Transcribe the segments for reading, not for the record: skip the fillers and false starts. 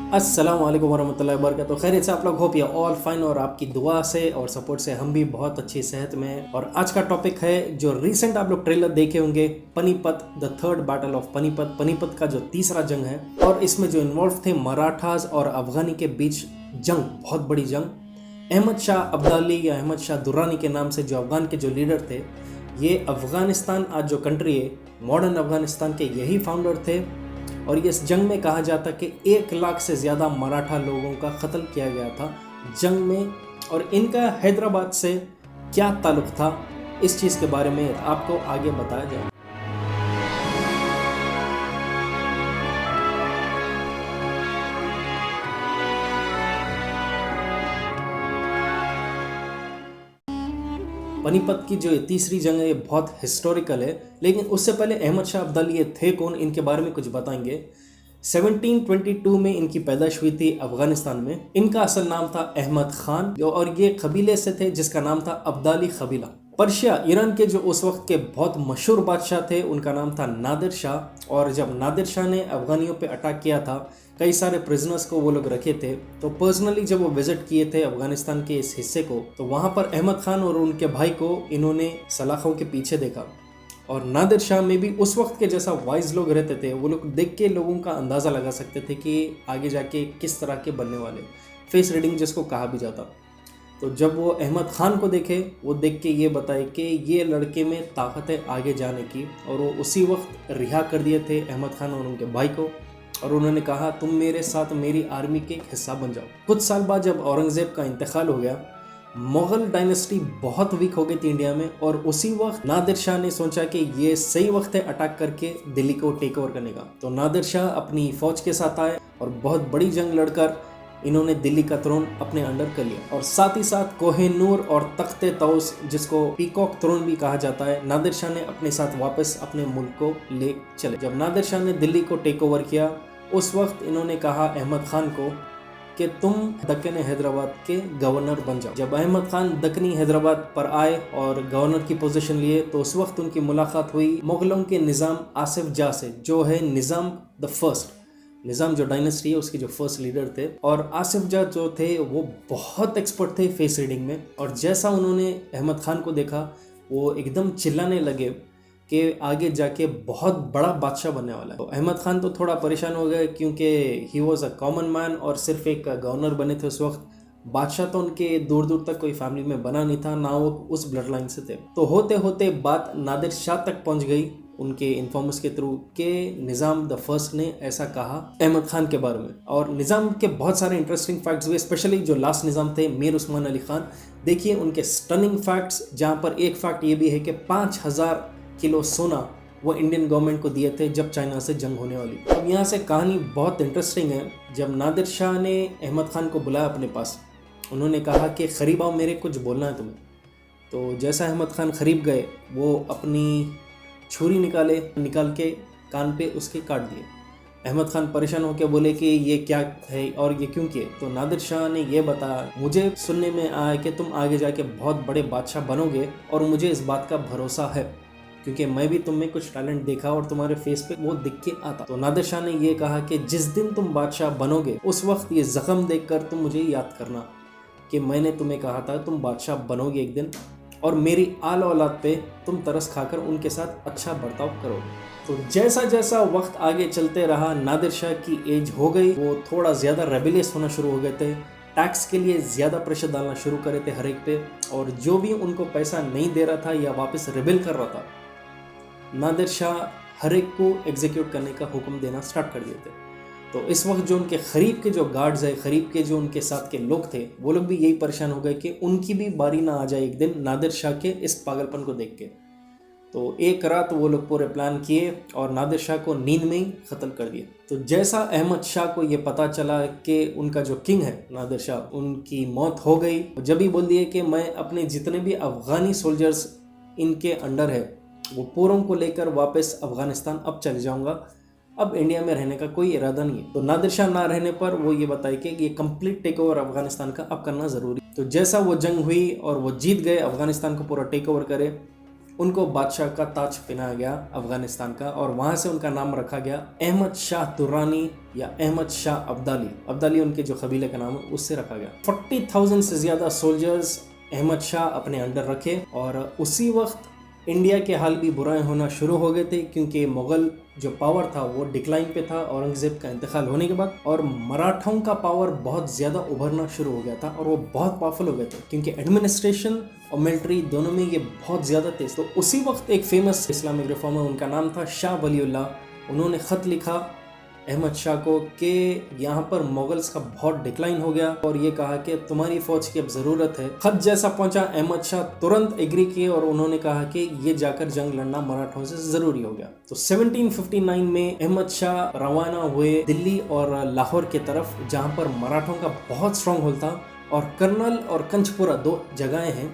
अस्सलाम वालेकुम वरहमतुल्लाहि वबरकातुहू। खैरियत से आप लोग होप या ऑल फाइन और आपकी दुआ से और सपोर्ट से हम भी बहुत अच्छी सेहत में हैं। और आज का टॉपिक है जो रिसेंट आप लोग ट्रेलर देखे होंगे, Panipat the third battle of Panipat, Panipat का जो तीसरा जंग है। और इसमें जो इन्वॉल्व थे मराठास और अफगानी के बीच जंग, बहुत बड़ी जंग। अहमद शाह अब्दाली या अहमद शाह दुर्रानी के नाम से जो अफगान के जो लीडर थे, ये अफगानिस्तान आज जो कंट्री है, मॉडर्न अफगानिस्तान के यही फाउंडर थे। और इस जंग में कहा जाता कि 1 लाख से ज़्यादा मराठा लोगों का कत्ल किया गया था जंग में। और इनका हैदराबाद से क्या ताल्लुक़ था, इस चीज़ के बारे में आपको आगे बताया जाए। पानीपत की जो ये तीसरी जंग है, ये बहुत हिस्टोरिकल है। लेकिन उससे पहले अहमद शाह अब्दाली ये थे कौन, इनके बारे में कुछ बताएंगे। 1722 में इनकी पैदाइश हुई थी अफगानिस्तान में। इनका असल नाम था अहमद खान और ये कबीले से थे जिसका नाम था अब्दाली कबीला। पर्शिया ईरान के जो उस वक्त के बहुत मशहूर बादशाह थे, उनका नाम था नादिर शाह। और जब नादिर शाह ने अफगानियों पे अटैक किया था, कई सारे प्रिजनर्स को वो लोग रखे थे, तो पर्सनली जब वो विजिट किए थे अफगानिस्तान के इस हिस्से को, तो वहाँ पर अहमद खान और उनके भाई को इन्होंने सलाखों के पीछे देखा। और नादिर शाह में भी उस वक्त के जैसा वाइज लोग रहते थे, वो लोग देख के लोगों का अंदाज़ा लगा सकते थे कि आगे जाके किस तरह के बनने वाले, फेस रीडिंग जिसको कहा भी जाता। तो जब वो अहमद खान को देखे, वो देख के ये बताए कि ये लड़के में ताकत है आगे जाने की। और वो उसी वक्त रिहा कर दिए थे अहमद खान और उनके भाई को। और उन्होंने कहा, तुम मेरे साथ मेरी आर्मी के एक हिस्सा बन जाओ। कुछ साल बाद जब औरंगज़ेब का इंतकाल हो गया, मुग़ल डायनेस्टी बहुत वीक हो गई थी इंडिया में। और उसी वक्त नादिर शाह ने सोचा कि ये सही वक्त है अटैक करके दिल्ली को टेक ओवर करने का। तो नादिर शाह अपनी फ़ौज के साथ आए और बहुत बड़ी जंग लड़कर इन्होंने दिल्ली का थ्रोन अपने अंडर कर लिया। और साथ ही साथ कोहिनूर और तख्ते तौस, जिसको पीकॉक थ्रोन भी कहा जाता है, नादिर शाह ने अपने साथ वापस अपने मुल्क को ले चले। जब नादिर शाह ने दिल्ली को टेक ओवर किया, उस वक्त इन्होंने कहा अहमद खान को कि तुम दक्कन हैदराबाद के गवर्नर बन जाओ। जब अहमद खान दक्कनी हैदराबाद पर आए और गवर्नर की पोजीशन लिए, तो उस वक्त उनकी मुलाकात हुई मुगलों के निज़ाम आसिफ जाह से, जो है निज़ाम द फर्स्ट। निज़ाम जो डायनेस्टी है उसके जो फर्स्ट लीडर थे। और आसिफ जाह जो थे वो बहुत एक्सपर्ट थे फेस रीडिंग में। और जैसा उन्होंने अहमद खान को देखा, वो एकदम चिल्लाने लगे कि आगे जाके बहुत बड़ा बादशाह बनने वाला है। तो अहमद खान तो थोड़ा परेशान हो गए, क्योंकि he was a common man और सिर्फ एक गवर्नर बने थे उस वक्त। बादशाह तो उनके दूर दूर तक कोई फैमिली में बना नहीं था, ना वो उस ब्लड लाइन से थे। तो होते होते बात नादिर शाह तक पहुंच गई उनके इन्फॉर्मर्स के थ्रू के निज़ाम द फर्स्ट ने ऐसा कहा अहमद खान के बारे में। और निज़ाम के बहुत सारे इंटरेस्टिंग फैक्ट्स हुए, स्पेशली जो लास्ट निज़ाम थे मीर उस्मान अली खान। देखिए उनके स्टनिंग फैक्ट्स, जहाँ पर एक फैक्ट ये भी है कि 5000 किलो सोना वो इंडियन गवर्नमेंट को दिए थे जब चाइना से जंग होने वाली। अब यहाँ से कहानी बहुत इंटरेस्टिंग है। जब नादिर शाह ने अहमद खान को बुलाया अपने पास, उन्होंने कहा कि करीब आओ, मेरे कुछ बोलना है तुम्हें। तो जैसा अहमद खान करीब गए, वो अपनी छुरी निकाल के कान पे उसके काट दिए। अहमद खान परेशान होकर बोले कि ये क्या है और ये क्यों किए। तो नादिर शाह ने ये बताया, मुझे सुनने में आया कि तुम आगे जाके बहुत बड़े बादशाह बनोगे और मुझे इस बात का भरोसा है, क्योंकि मैं भी तुम में कुछ टैलेंट देखा और तुम्हारे फेस पे वो दिख के आता। तो नादिर शाह ने ये कहा कि जिस दिन तुम बादशाह बनोगे, उस वक्त ये ज़ख्म देखकर तुम मुझे याद करना कि मैंने तुम्हें कहा था तुम बादशाह बनोगे एक दिन, और मेरी आल औलाद पे तुम तरस खाकर उनके साथ अच्छा बर्ताव करोगे। तो जैसा जैसा वक्त आगे चलते रहा, नादिर शाह की एज हो गई, वो थोड़ा ज़्यादा रेबेलियस होना शुरू हो गए थे। टैक्स के लिए ज़्यादा प्रेशर डालना शुरू करे थे हर एक पे। और जो भी उनको पैसा नहीं दे रहा था या वापस रिबेल कर रहा था, नादिर शाह हर एक को एग्जीक्यूट करने का हुक्म देना स्टार्ट कर दिए थे। तो इस वक्त जो उनके करीब के जो गार्ड्स है, करीब के जो उनके साथ के लोग थे, वो लोग भी यही परेशान हो गए कि उनकी भी बारी ना आ जाए एक दिन नादिर शाह के इस पागलपन को देख के। तो एक रात वो लोग पूरे प्लान किए और नादिर शाह को नींद में ही कत्ल कर दिया। तो जैसा अहमद शाह को ये पता चला कि उनका जो किंग है नादिर शाह, उनकी मौत हो गई, जब ही बोल दिए कि मैं अपने जितने भी अफ़गानी सोल्जर्स इनके अंडर है, वो पूरों को लेकर वापस अफ़गानिस्तान अब चले जाऊंगा, अब इंडिया में रहने का कोई इरादा नहीं है। तो नादिर शाह ना रहने पर वो ये बताए कि ये कंप्लीट टेक ओवर अफगानिस्तान का अब करना ज़रूरी। तो जैसा वो जंग हुई और वो जीत गए, अफगानिस्तान को पूरा टेक ओवर करे, उनको बादशाह का ताज पहनाया गया अफगानिस्तान का, और वहाँ से उनका नाम रखा गया अहमद शाह दुर्रानी या अहमद शाह अब्दाली। अब्दाली उनके जो कबीले का नाम है उससे रखा गया। 40,000 से ज़्यादा सोल्जर्स अहमद शाह अपने अंडर रखे, और उसी वक्त इंडिया के हाल भी बुराएं होना शुरू हो गए थे, क्योंकि मुग़ल जो पावर था वो डिक्लाइन पे था औरंगज़ेब का इंतकाल होने के बाद, और मराठाओं का पावर बहुत ज़्यादा उभरना शुरू हो गया था और वो बहुत पावरफुल हो गए थे, क्योंकि एडमिनिस्ट्रेशन और मिलिट्री दोनों में ये बहुत ज़्यादा तेज। तो उसी वक्त एक फेमस इस्लामिक रिफॉर्मर, उनका नाम था शाह वलीउल्लाह, उन्होंने ख़त लिखा अहमद शाह को कि यहाँ पर मुगल्स का बहुत डिक्लाइन हो गया, और ये कहा कि तुम्हारी फौज की अब ज़रूरत है। खत जैसा पहुंचा, अहमद शाह तुरंत एग्री किए और उन्होंने कहा कि ये जाकर जंग लड़ना मराठों से ज़रूरी हो गया। तो 1759 में अहमद शाह रवाना हुए दिल्ली और लाहौर की तरफ, जहाँ पर मराठों का बहुत स्ट्रॉन्ग होल्ड था, और कर्नल और कंचपुरा 2 जगहें हैं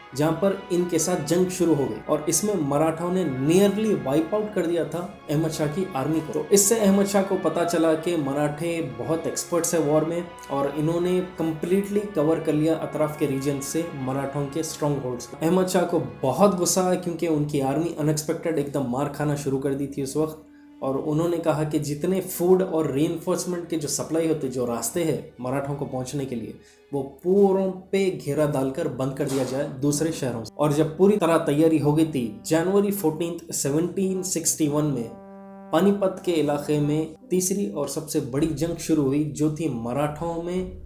जहाँ पर इनके साथ जंग शुरू हो गई, और इसमें मराठाओं ने नियरली वाइप आउट कर दिया था अहमद शाह की आर्मी को। तो इससे अहमद शाह को पता चला कि मराठे बहुत एक्सपर्ट्स है वॉर में, और इन्होंने कंप्लीटली कवर कर लिया अतराफ के रीजन से मराठों के स्ट्रॉन्ग होल्ड्स। अहमद शाह को बहुत गुस्सा है, क्योंकि उनकी आर्मी अनएक्सपेक्टेड एकदम मार खाना शुरू कर दी थी उस वक्त, और उन्होंने कहा कि जितने फूड और रीइंफोर्समेंट के जो सप्लाई होते, जो रास्ते हैं मराठों को पहुंचने के लिए, वो पूरों पे घेरा डालकर बंद कर दिया जाए दूसरे शहरों से। और जब पूरी तरह तैयारी हो गई थी, जनवरी 14, 1761 में पानीपत के इलाके में तीसरी और सबसे बड़ी जंग शुरू हुई, जो थी मराठाओं में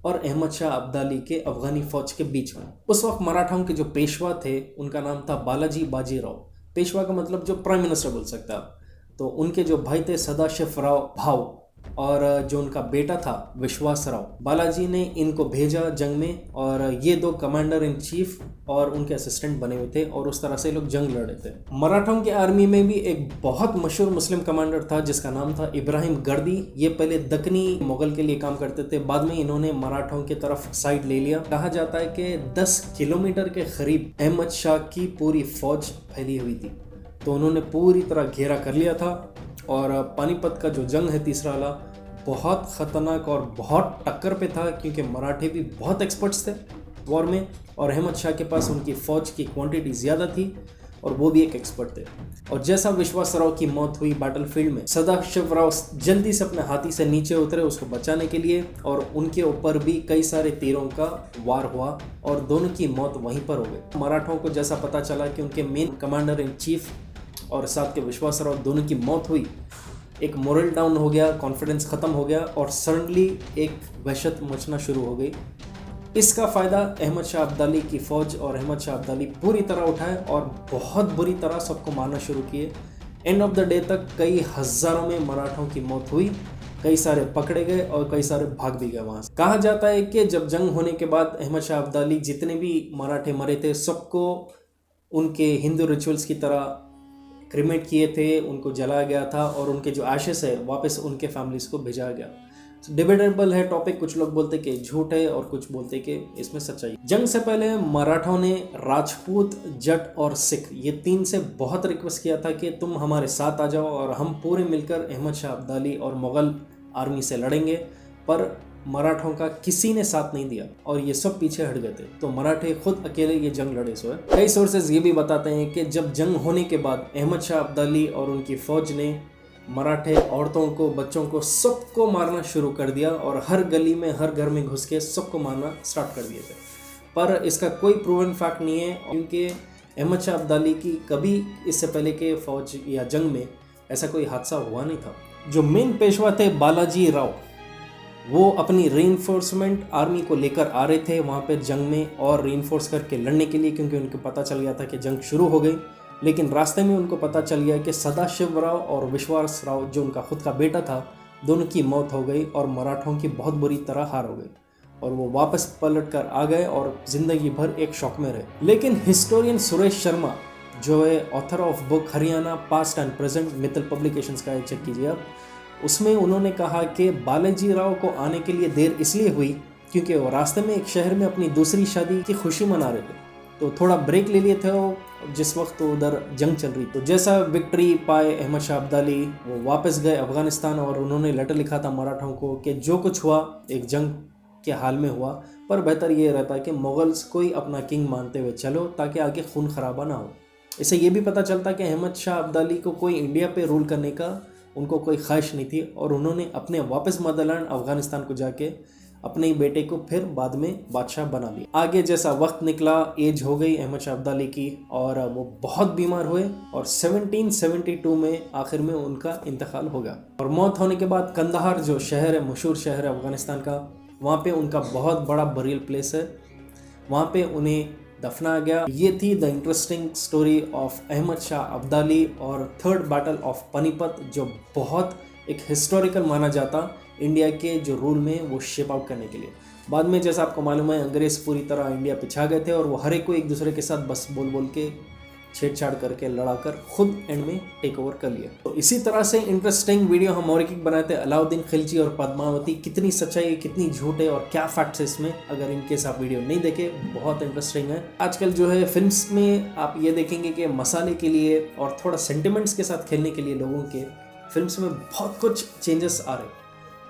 और अहमद शाह अब्दाली के अफगानी फौज के बीच में। उस वक्त मराठाओं के जो पेशवा थे, उनका नाम था बालाजी बाजीराव। पेशवा का मतलब जो प्राइम मिनिस्टर बोल सकते हैं आप। तो उनके जो भाई थे सदाशिव राव भाव, और जो उनका बेटा था विश्वास राव। बालाजी ने इनको भेजा जंग में, और ये 2 कमांडर इन चीफ और उनके असिस्टेंट बने हुए थे, और उस तरह से लोग जंग लड़े थे। मराठों की आर्मी में भी एक बहुत मशहूर मुस्लिम कमांडर था जिसका नाम था इब्राहिम गर्दी। ये पहले दक्कनी मुगल के लिए काम करते थे, बाद में इन्होंने मराठों की तरफ साइड ले लिया। कहा जाता है कि 10 किलोमीटर के करीब अहमद शाह की पूरी फौज फैली हुई थी, तो उन्होंने पूरी तरह घेरा कर लिया था। और पानीपत का जो जंग है तीसरा वाला, बहुत ख़तरनाक और बहुत टक्कर पे था, क्योंकि मराठे भी बहुत एक्सपर्ट्स थे वॉर में, और अहमद शाह के पास उनकी फ़ौज की क्वांटिटी ज़्यादा थी, और वो भी एक एक्सपर्ट थे। और जैसा विश्वास राव की मौत हुई बैटलफील्ड में, सदाशिव राव जल्दी से अपने हाथी से नीचे उतरे उसको बचाने के लिए, और उनके ऊपर भी कई सारे तीरों का वार हुआ, और दोनों की मौत वहीं पर हो गई। मराठों को जैसा पता चला कि उनके मेन कमांडर इन चीफ और साथ के विश्वास राव दोनों की मौत हुई, एक मोरल डाउन हो गया, कॉन्फिडेंस ख़त्म हो गया, और सडनली एक वहशत मचना शुरू हो गई। इसका फ़ायदा अहमद शाह अब्दाली की फ़ौज और अहमद शाह अब्दाली पूरी तरह उठाए, और बहुत बुरी तरह सबको मारना शुरू किए। एंड ऑफ द डे तक कई हज़ारों में मराठों की मौत हुई, कई सारे पकड़े गए और कई सारे भाग भी गए वहाँ से। कहा जाता है कि जब जंग होने के बाद अहमद शाह अब्दाली जितने भी मराठे मरे थे, सबको उनके हिंदू रिचुअल्स की तरह क्रिमेट किए थे, उनको जलाया गया था, और उनके जो एशेस है वापस उनके फैमिलीज को भेजा गया। डिबेटेबल है टॉपिक, कुछ लोग बोलते कि झूठ है और कुछ बोलते कि इसमें सच्चाई। जंग से पहले मराठों ने राजपूत, जट और सिख, ये 3 से बहुत रिक्वेस्ट किया था कि तुम हमारे साथ आ जाओ और हम पूरे मिलकर अहमद शाह अब्दाली और मुग़ल आर्मी से लड़ेंगे, पर मराठों का किसी ने साथ नहीं दिया और ये सब पीछे हट गए थे। तो मराठे खुद अकेले ये जंग लड़े सोए। कई सोर्सेज ये भी बताते हैं कि जब जंग होने के बाद अहमद शाह अब्दाली और उनकी फौज ने मराठे औरतों को, बच्चों को, सबको मारना शुरू कर दिया, और हर गली में, हर घर में घुस के सबको मारना स्टार्ट कर दिए थे। पर इसका कोई प्रूवन फैक्ट नहीं है, क्योंकि अहमद शाह अब्दाली की कभी इससे पहले के फौज या जंग में ऐसा कोई हादसा हुआ नहीं था। जो मेन पेशवा थे बालाजी राव, वो अपनी रीइंफोर्समेंट आर्मी को लेकर आ रहे थे वहाँ पे जंग में, और रीइंफोर्स करके लड़ने के लिए, क्योंकि उनको पता चल गया था कि जंग शुरू हो गई। लेकिन रास्ते में उनको पता चल गया कि सदाशिव राव और विश्वास राव, जो उनका खुद का बेटा था, दोनों की मौत हो गई, और मराठों की बहुत बुरी तरह हार हो गई, और वो वापस पलट कर आ गए और ज़िंदगी भर एक शौक में रहे। लेकिन हिस्टोरियन सुरेश शर्मा, जो है author of book Haryana past and present, Mittal publications का, चेक कीजिए आप, उसमें उन्होंने कहा कि बालाजी राव को आने के लिए देर इसलिए हुई क्योंकि वो रास्ते में एक शहर में अपनी दूसरी शादी की खुशी मना रहे थे, तो थोड़ा ब्रेक ले लिए थे वो, जिस वक्त उधर जंग चल रही। तो जैसा विक्ट्री पाए अहमद शाह अब्दाली, वो वापस गए अफगानिस्तान, और उन्होंने लेटर लिखा था मराठों को कि जो कुछ हुआ एक जंग के हाल में हुआ, पर बेहतर ये रहता है कि मुगल्स कोई अपना किंग मानते हुए चलो, ताकि आगे खून खराबा ना हो। इससे ये भी पता चलता कि अहमद शाह अब्दाली को कोई इंडिया पे रूल करने का उनको कोई ख्वाहिश नहीं थी और उन्होंने अपने वापस मदरलैंड अफ़गानिस्तान को जाके अपने ही बेटे को फिर बाद में बादशाह बना लिया। आगे जैसा वक्त निकला, एज हो गई अहमद शाह अब्दाली की और वो बहुत बीमार हुए और 1772 में आखिर में उनका इंतकाल हो गया। और मौत होने के बाद कंदाहार जो शहर है, मशहूर शहर है अफ़गानिस्तान का, वहाँ पे उनका बहुत बड़ा बरियल प्लेस है, वहाँ पे उन्हें दफनाया गया। ये थी the interesting story of Ahmad Shah Abdali और थर्ड बैटल ऑफ पानीपत, जो बहुत एक हिस्टोरिकल माना जाता इंडिया के जो रूल में वो शेप आउट करने के लिए। बाद में जैसा आपको मालूम है अंग्रेज़ पूरी तरह इंडिया पे छा गए थे और वो हर एक को एक दूसरे के साथ बस बोल बोल के छेड़छाड़ करके लड़ाकर खुद एंड में टेक ओवर कर लिया। तो इसी तरह से इंटरेस्टिंग वीडियो हम और एक बनाए थे, अलाउद्दीन खिलजी और पद्मावती, कितनी सच्चाई कितनी झूठ है और क्या फैक्ट्स है इसमें। अगर इनकेस आप वीडियो नहीं देखे, बहुत इंटरेस्टिंग है। आजकल जो है फिल्म्स में आप ये देखेंगे कि मसाले के लिए और थोड़ा सेंटिमेंट्स के साथ खेलने के लिए लोगों के फिल्म्स में बहुत कुछ चेंजेस आ रहे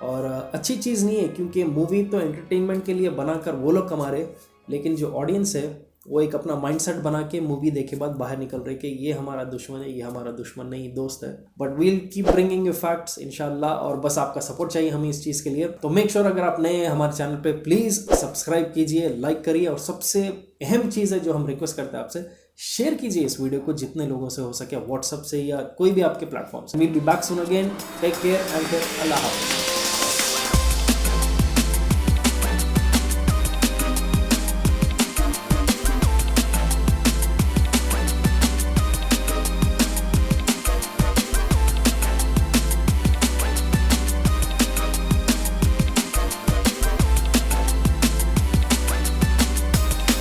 और अच्छी चीज़ नहीं है, क्योंकि मूवी तो एंटरटेनमेंट के लिए बनाकर वो लोग कमा रहे, लेकिन जो ऑडियंस है वो एक अपना माइंडसेट बना के मूवी देखे बाद बाहर निकल रहे कि ये हमारा दुश्मन है, ये हमारा दुश्मन नहीं दोस्त है। But we'll keep bringing you facts इंशाल्लाह, और बस आपका सपोर्ट चाहिए हमें इस चीज़ के लिए। तो मेक श्योर अगर आप नए हैं हमारे चैनल पे प्लीज़ सब्सक्राइब कीजिए, लाइक करिए, और सबसे अहम चीज़ है जो हम रिक्वेस्ट करते हैं आपसे, शेयर कीजिए इस वीडियो को जितने लोगों से हो सके, व्हाट्सएप से या कोई भी आपके प्लेटफॉर्म से। We'll be back soon again, take care and अल्लाह हाफ़िज़।